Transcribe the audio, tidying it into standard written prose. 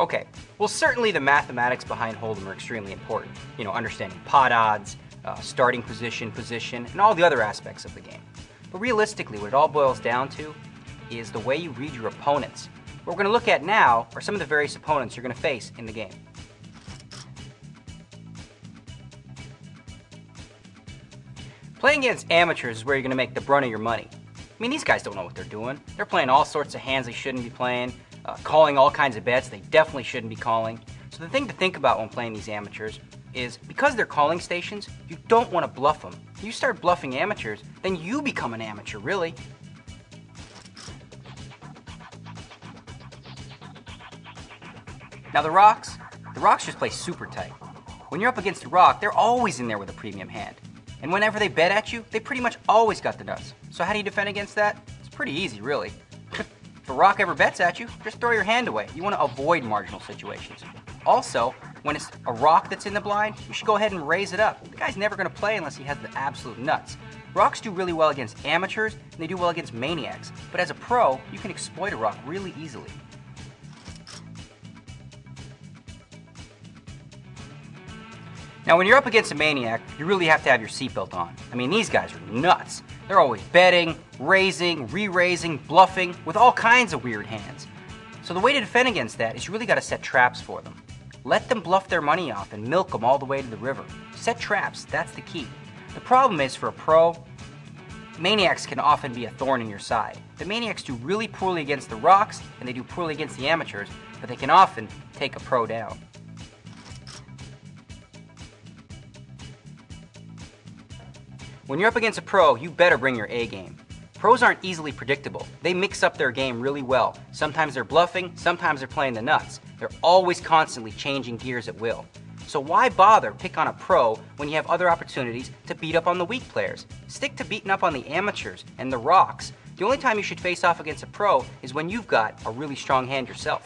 Okay, well certainly the mathematics behind Hold'em are extremely important. You know, understanding pot odds, starting position, and all the other aspects of the game. But realistically, what it all boils down to is the way you read your opponents. What we're going to look at now are some of the various opponents you're going to face in the game. Playing against amateurs is where you're going to make the brunt of your money. I mean, these guys don't know what they're doing. They're playing all sorts of hands they shouldn't be playing, calling all kinds of bets they definitely shouldn't be calling. So the thing to think about when playing these amateurs is, because they're calling stations, you don't want to bluff them. If you start bluffing amateurs, then you become an amateur, really. Now the rocks just play super tight. When you're up against a rock, they're always in there with a premium hand. And whenever they bet at you, they pretty much always got the nuts. So how do you defend against that? It's pretty easy, really. If a rock ever bets at you, just throw your hand away. You want to avoid marginal situations. Also, when it's a rock that's in the blind, you should go ahead and raise it up. The guy's never going to play unless he has the absolute nuts. Rocks do really well against amateurs, and they do well against maniacs. But as a pro, you can exploit a rock really easily. Now when you're up against a maniac, you really have to have your seatbelt on. I mean, these guys are nuts. They're always betting, raising, re-raising, bluffing, with all kinds of weird hands. So the way to defend against that is you really got to set traps for them. Let them bluff their money off and milk them all the way to the river. Set traps, that's the key. The problem is, for a pro, maniacs can often be a thorn in your side. The maniacs do really poorly against the rocks, and they do poorly against the amateurs, but they can often take a pro down. When you're up against a pro, you better bring your A game. Pros aren't easily predictable. They mix up their game really well. Sometimes they're bluffing, sometimes they're playing the nuts. They're always constantly changing gears at will. So why bother pick on a pro when you have other opportunities to beat up on the weak players? Stick to beating up on the amateurs and the rocks. The only time you should face off against a pro is when you've got a really strong hand yourself.